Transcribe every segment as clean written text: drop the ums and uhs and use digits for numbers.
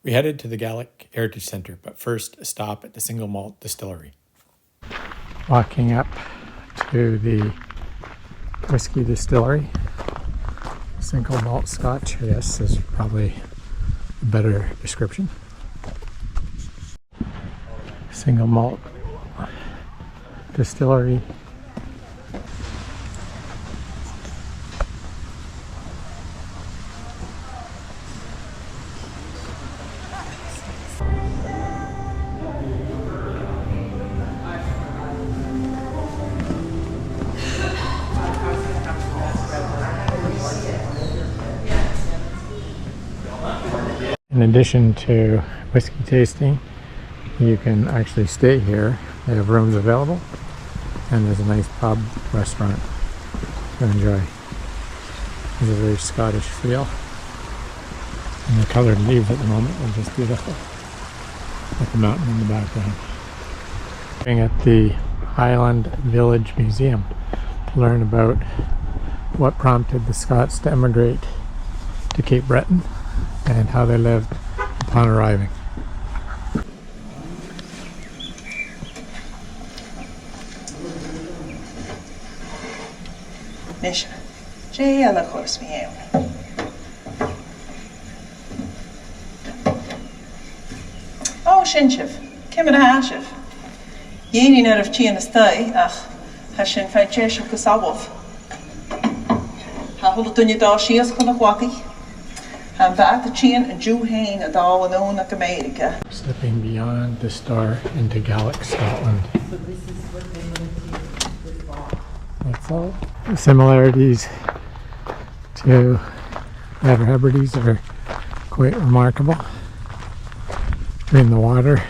We headed to the Gaelic Heritage Centre, but first a stop at the single malt distillery. Walking up to the whiskey distillery. Single malt Scotch, I guess, is probably a better description. Single malt distillery. In addition to whiskey tasting, you can actually stay here. They have rooms available, and there's a nice pub restaurant to enjoy. There's a very Scottish feel, and the coloured leaves at the moment are just beautiful, with the mountain in the background. Looking at the Highland Village Museum to learn about what prompted the Scots to emigrate to Cape Breton and how they lived upon arriving. Nisha, Jay alla course me out. Oh, Shinshif, Kim and a Hashif. Yeni nerf Chian stay, ach, Hashin fight Jesh of Kasawov. Hahulatun Yadar Shias Kunawaki. And back the chain and Jew Hain at all alone like America. Stepping beyond the star into Gaelic Scotland. So this is what they would do with law. That's all. The similarities to the Outer Hebrides are quite remarkable. Between the water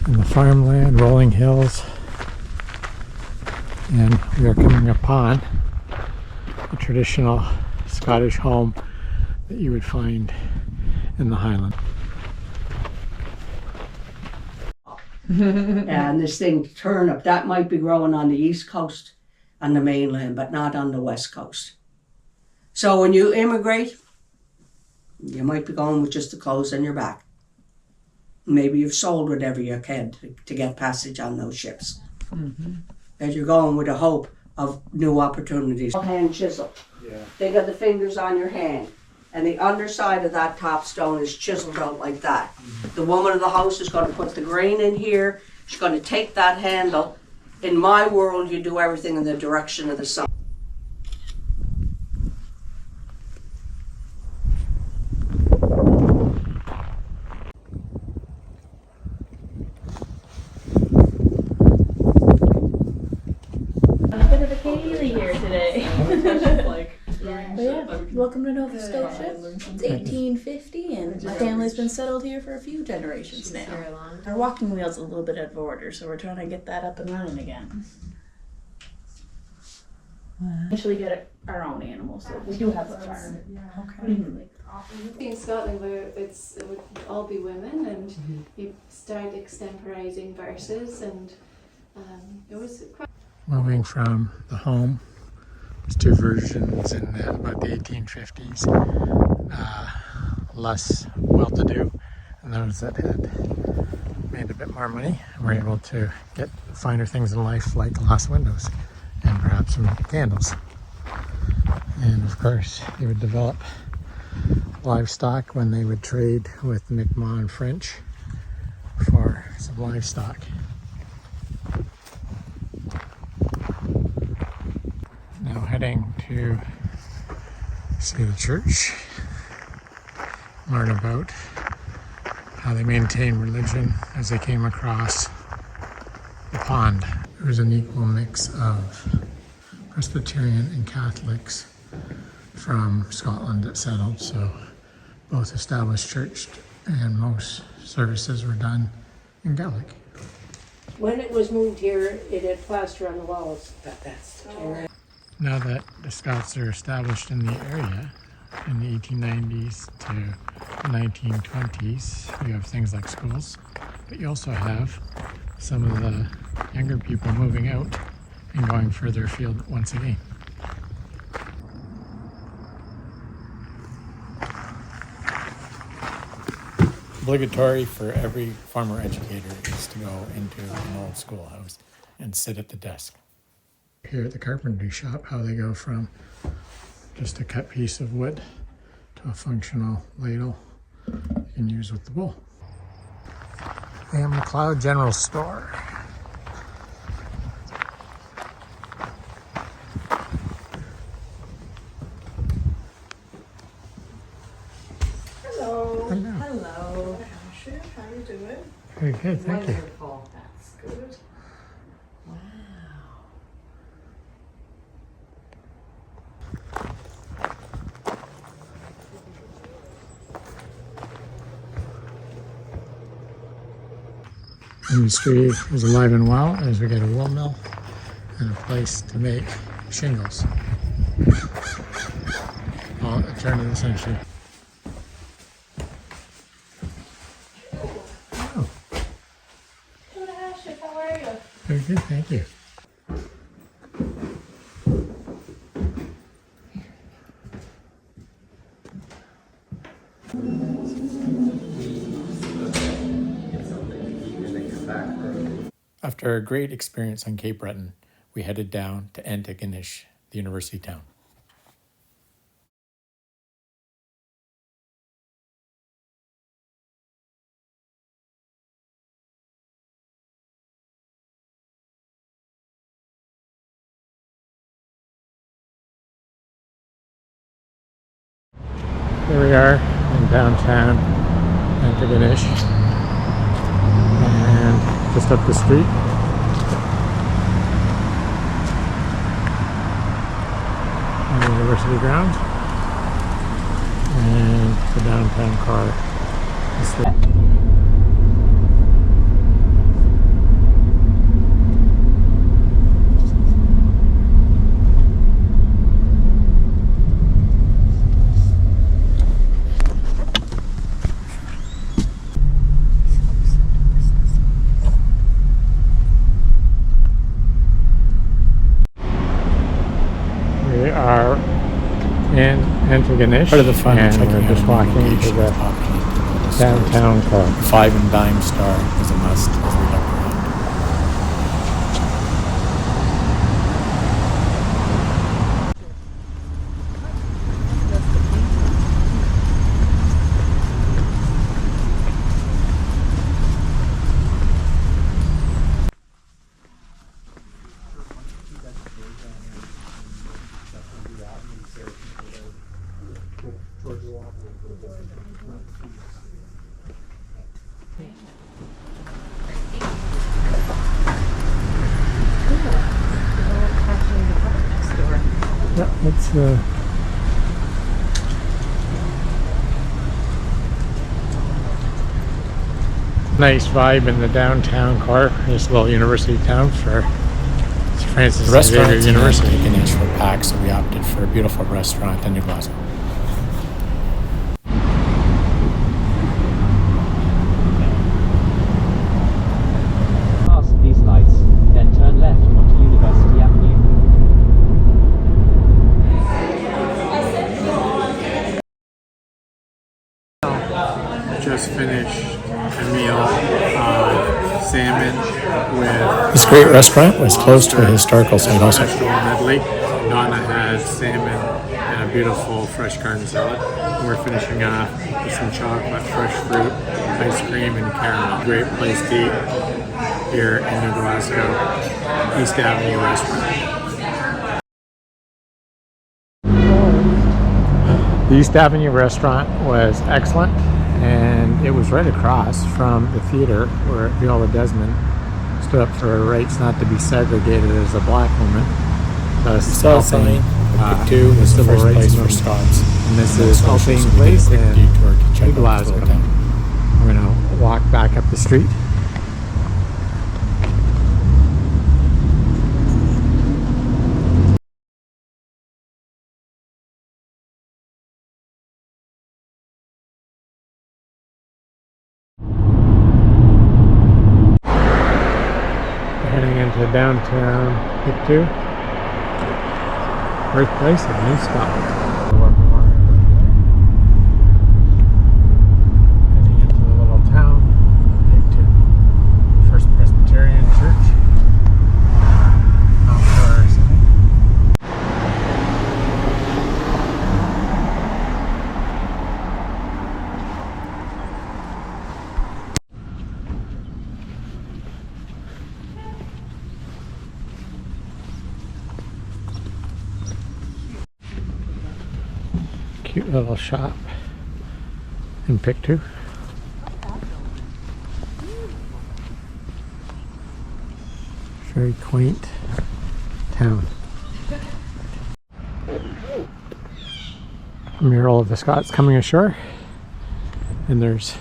and the farmland, rolling hills, and we are coming upon a traditional Scottish home that you would find in the Highland. And this thing, turnip, that might be growing on the east coast and the mainland, but not on the west coast. So when you immigrate, you might be going with just the clothes on your back. Maybe you've sold whatever you can to get passage on those ships. That you're going with a hope of new opportunities. Hand chisel. Yeah. Think of the fingers on your hand. And the underside of that top stone is chiseled out like that. The woman of the house is going to put the grain in here. She's going to take that handle. In my world, you do everything in the direction of the sun. A bit of a Kaylee here today. But yeah, welcome to Nova Scotia. It's 1850 and my family's been settled here for a few generations now. Our walking wheel's a little bit out of order, so we're trying to get that up and running again. Eventually get our own animals, so we do have a farm. Okay. In Scotland, where it would all be women, and you start extemporizing verses, and it was quite. Moving from the home, there's two versions in about the 1850s, less well-to-do, and those that had made a bit more money were able to get finer things in life like glass windows and perhaps some candles. And of course, they would develop livestock when they would trade with the Mi'kmaq and French for some livestock. Now heading to see the church, learn about how they maintain religion as they came across the pond. There was an equal mix of Presbyterian and Catholics from Scotland that settled, so both established church and most services were done in Gaelic. When it was moved here, it had plaster on the walls. That's Now that the Scots are established in the area in the 1890s to the 1920s, you have things like schools, but you also have some of the younger people moving out and going further afield once again. Obligatory for every farmer educator is to go into an old schoolhouse and sit at the desk. Here at the carpentry shop, how they go from just a cut piece of wood to a functional ladle you can use with the bowl. And McLeod General Store. Hello. Hello. Hello. Sure, how you doing? Very good, thank you. Wonderful. That's good. Wow. Industry is alive and well as we get a wool mill and a place to make shingles. All at the turn of the century. Oh, How are you? very good, thank you. After a great experience on Cape Breton, we headed down to Antigonish, the university town. Here we are in downtown Antigonish, and just up the street on the university grounds, and the downtown car is there. We are in Antigonish, Part of the fun, and checking we're out just a walking to navigation the option. downtown car. 5 and dime star is a must as we look around. Yeah, it's nice vibe in the downtown core, this little university town for Francis The restaurant Xavier is University. Antigonish for packed, so we opted for a beautiful restaurant in New Glasgow. Past these lights, then turn left onto University Avenue. Just finished a meal of salmon with This great restaurant was close to a historical site also. vegetable medley. Donna had salmon and a beautiful fresh garden salad. And we're finishing off with some chocolate, fresh fruit, ice cream, and caramel. Great place to eat here in New Glasgow, East Avenue Restaurant. The East Avenue Restaurant was excellent, and it was right across from the theater where Viola Desmond stood up for her rights not to be segregated as a black woman. Thus We saw a sign helping, that Pictou was the civil first rights place for movement. Scots. And this And is Scotians, helping so we did a place quick in detour to check out the Glasgow. little town. We're gonna walk back up the street. Heading into downtown Pictou, birthplace of New Scotland. Heading into the little cute little shop in Pictou. Very quaint town. Mural of the Scots coming ashore, and there's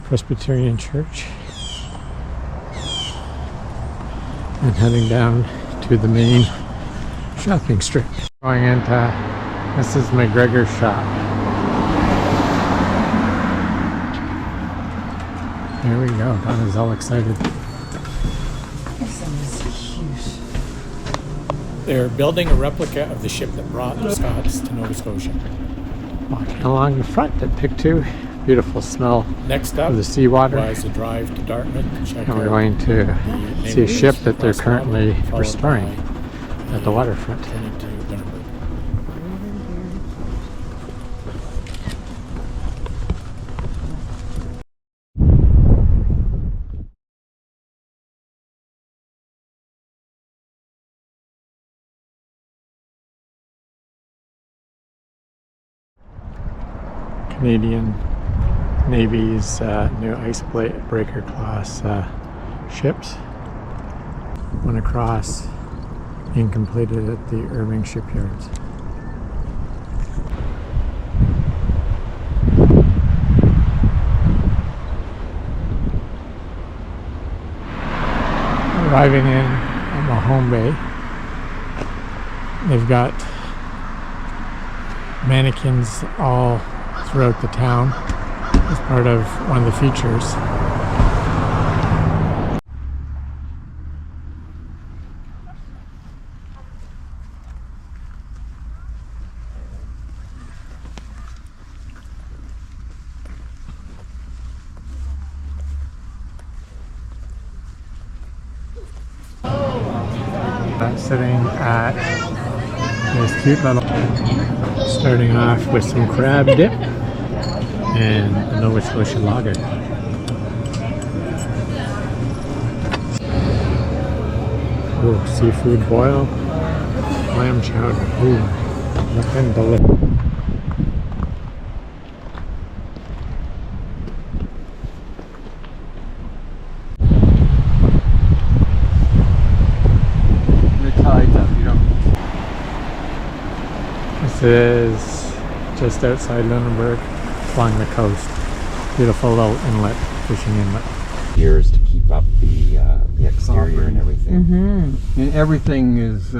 Presbyterian Church, and heading down to the main shopping strip. Going into Mrs. McGregor's shop. There we go. Donna's all excited. They're building a replica of the ship that brought the Scots to Nova Scotia. Walking along the front at Pictou. Beautiful smell. Next up of the seawater. was a drive to Dartmouth to check And we're out going to the see a naval ship base that they're across currently Glasgow, followed restoring by at the waterfront. turning to Lunenburg. Canadian Navy's new icebreaker class ships. One across, being completed at the Irving shipyards. Arriving in Mahone Bay, they've got mannequins all throughout the town as part of one of the features. Sitting at this cute little, starting off with some crab dip and a Nova Scotia lager. Ooh, seafood boil, clam chowder. Ooh, looking delicious. This is just outside Lunenburg, along the coast. Beautiful little inlet, fishing inlet. Years to keep up the exterior and everything. And everything is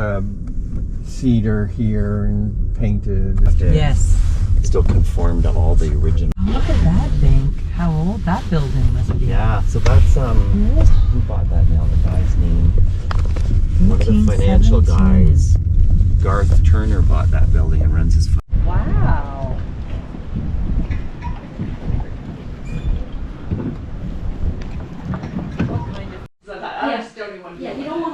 cedar here and painted. Yes. It's still conformed to all the original. Look at that thing. How old that building must be. Yeah, so that's who bought that now? The guy's name. One of the financial 1817. guys, Garth Turner, bought that building and runs his. Wow. Yeah, you don't